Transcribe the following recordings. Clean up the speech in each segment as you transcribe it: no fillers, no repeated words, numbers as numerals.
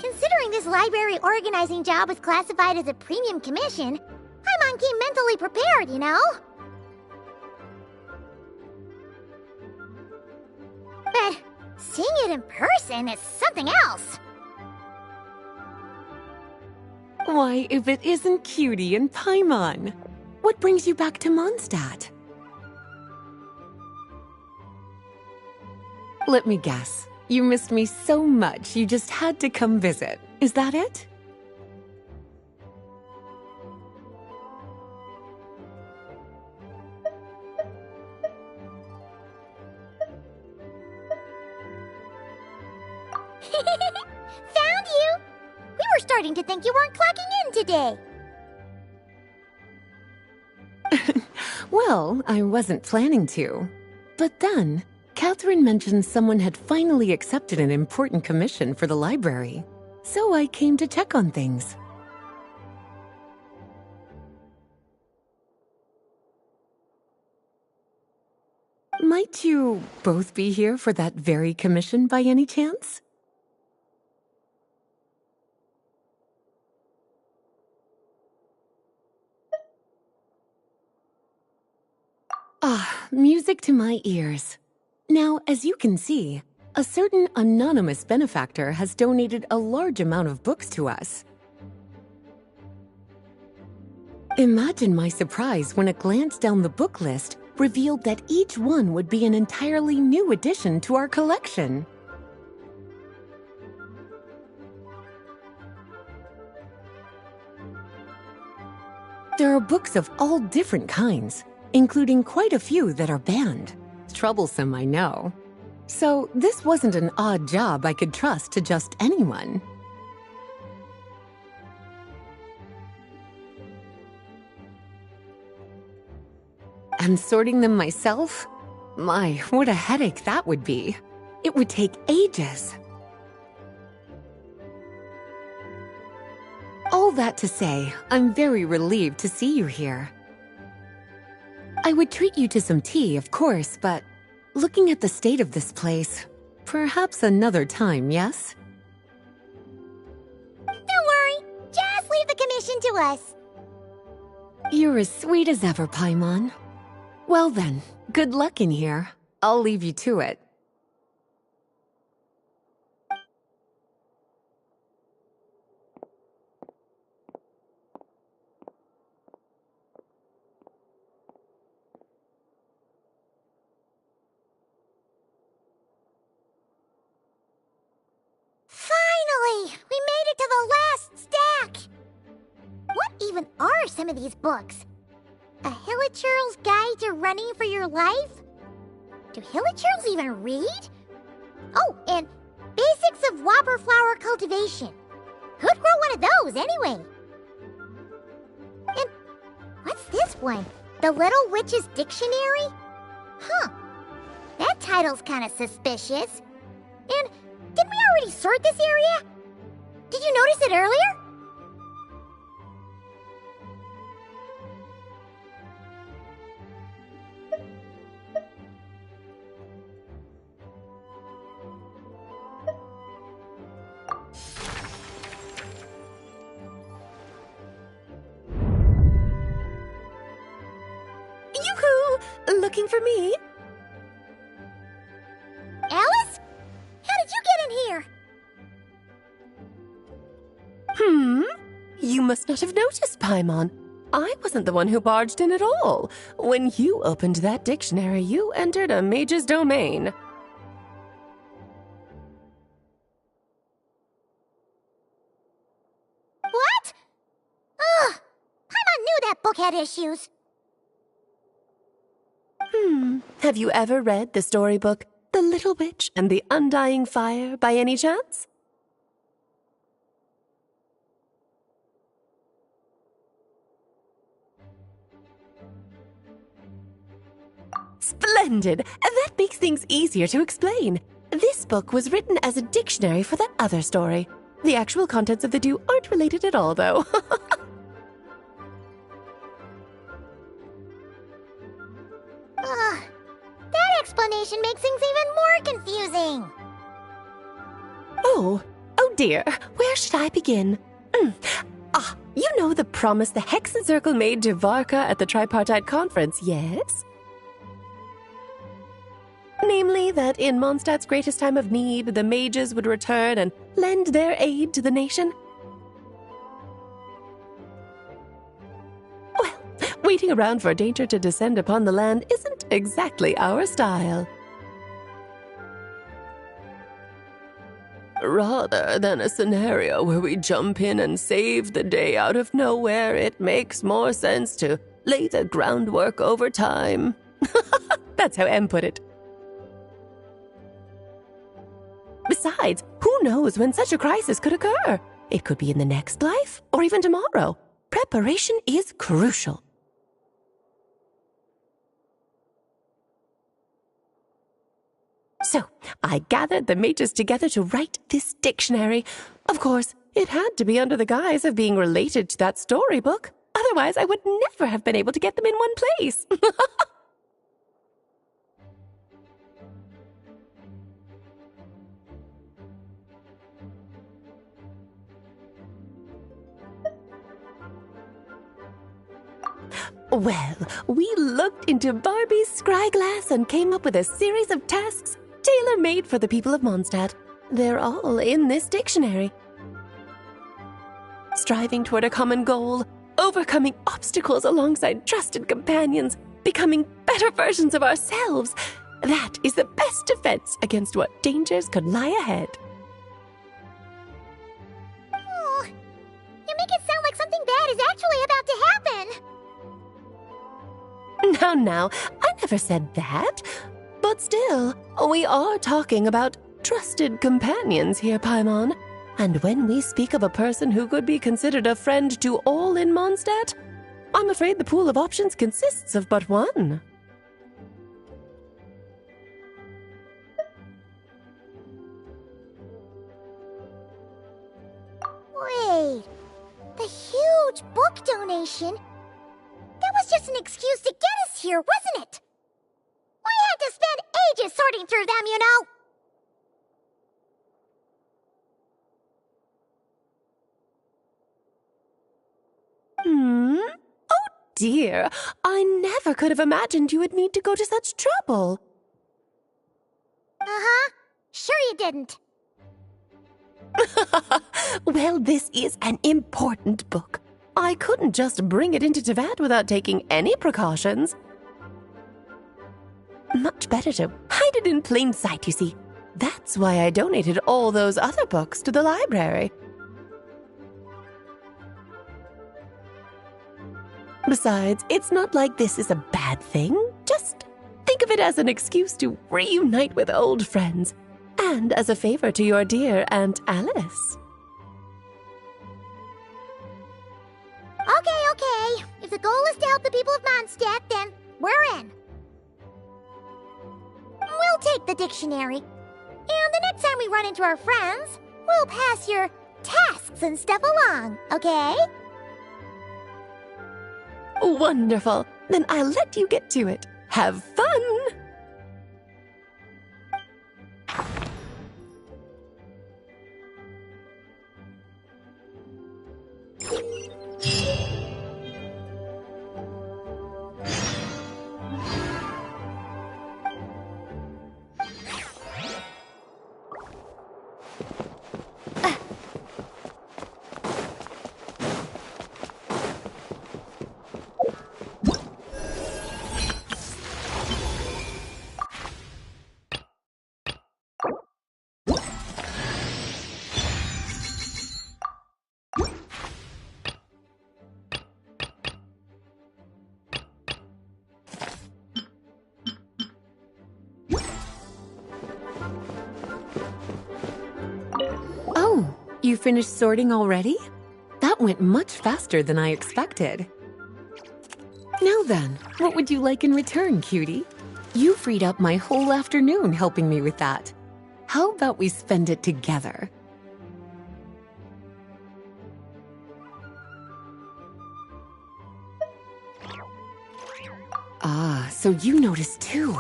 Considering this library organizing job is classified as a premium commission, Paimon came mentally prepared, you know? But seeing it in person is something else. Why, if it isn't Cutie and Paimon? What brings you back to Mondstadt? Let me guess. You missed me so much, you just had to come visit. Is that it? Found you! We were starting to think you weren't clocking in today. Well, I wasn't planning to. But then, Catherine mentioned someone had finally accepted an important commission for the library. So I came to check on things. Might you both be here for that very commission by any chance? Ah, music to my ears. Now, as you can see, a certain anonymous benefactor has donated a large amount of books to us. Imagine my surprise when a glance down the book list revealed that each one would be an entirely new addition to our collection. There are books of all different kinds, including quite a few that are banned. Troublesome, I know. So this wasn't an odd job I could trust to just anyone. And sorting them myself? My, what a headache that would be. It would take ages. All that to say, I'm very relieved to see you here. I would treat you to some tea, of course, but looking at the state of this place, perhaps another time, yes? Don't worry, just leave the commission to us. You're as sweet as ever, Paimon. Well then, good luck in here. I'll leave you to it. Finally! We made it to the last stack! What even are some of these books? A Hilichurl's Guide to Running for Your Life? Do Hilichurls even read? Oh, and Basics of Wobberflower Cultivation. Who'd grow one of those, anyway? And what's this one? The Little Witch's Dictionary? Huh. That title's kind of suspicious. And didn't we already sort this area? Did you notice it earlier? looking for me? Alice? How did you get in here? You must not have noticed, Paimon. I wasn't the one who barged in at all. When you opened that dictionary, you entered a mage's domain. What? Ugh! Paimon knew that book had issues. Have you ever read the storybook The Little Witch and the Undying Fire by any chance? Splendid! That makes things easier to explain. This book was written as a dictionary for that other story. The actual contents of the two aren't related at all, though. Ugh. That explanation makes things even more confusing. Oh dear. Where should I begin? You know the promise the Hexe Circle made to Varka at the Tripartite Conference, yes? Namely, that in Mondstadt's greatest time of need, the mages would return and lend their aid to the nation. Well, waiting around for danger to descend upon the land isn't exactly our style. Rather than a scenario where we jump in and save the day out of nowhere, it makes more sense to lay the groundwork over time. That's how M put it. Besides, who knows when such a crisis could occur? It could be in the next life, or even tomorrow. Preparation is crucial. So, I gathered the mages together to write this dictionary. Of course, it had to be under the guise of being related to that storybook. Otherwise, I would never have been able to get them in one place. Well, we looked into Barbie's scryglass and came up with a series of tasks tailor-made for the people of Mondstadt. They're all in this dictionary. Striving toward a common goal, overcoming obstacles alongside trusted companions, becoming better versions of ourselves. That is the best defense against what dangers could lie ahead. Oh, you make it sound like something bad is actually about to happen. Now, I never said that. But still, we are talking about trusted companions here, Paimon. And when we speak of a person who could be considered a friend to all in Mondstadt, I'm afraid the pool of options consists of but one. Wait, the huge book donation? That was just an excuse to get us here, wasn't it? We had to spend ages sorting through them, you know. Oh dear, I never could have imagined you would need to go to such trouble. Uh-huh. Sure you didn't. Well, this is an important book. I couldn't just bring it into Teyvat without taking any precautions. Much better to hide it in plain sight, you see. That's why I donated all those other books to the library. Besides, it's not like this is a bad thing. Just think of it as an excuse to reunite with old friends, and as a favor to your dear Aunt Alice. Okay. If the goal is to help the people of Mondstadt, then we're in. We'll take the dictionary. And the next time we run into our friends, we'll pass your tasks and stuff along, okay? Wonderful. Then I'll let you get to it. Have fun! finished sorting already? That went much faster than I expected. Now then, what would you like in return, cutie? You freed up my whole afternoon helping me with that. How about we spend it together? Ah, so you noticed too.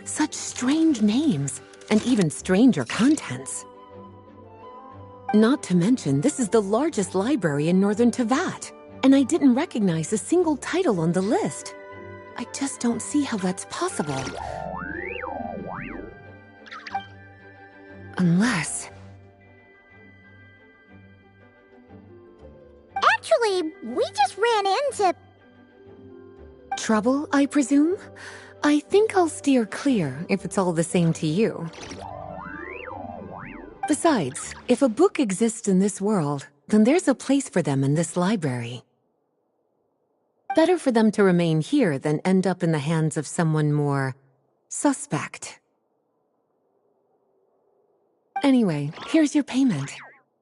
Such strange names, and even stranger contents. Not to mention, this is the largest library in Northern Tevat, and I didn't recognize a single title on the list. I just don't see how that's possible. Unless... Actually, we just ran into... Trouble, I presume? I think I'll steer clear if it's all the same to you. Besides, if a book exists in this world, then there's a place for them in this library. Better for them to remain here than end up in the hands of someone more suspect. Anyway, here's your payment.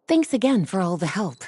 Thanks again for all the help.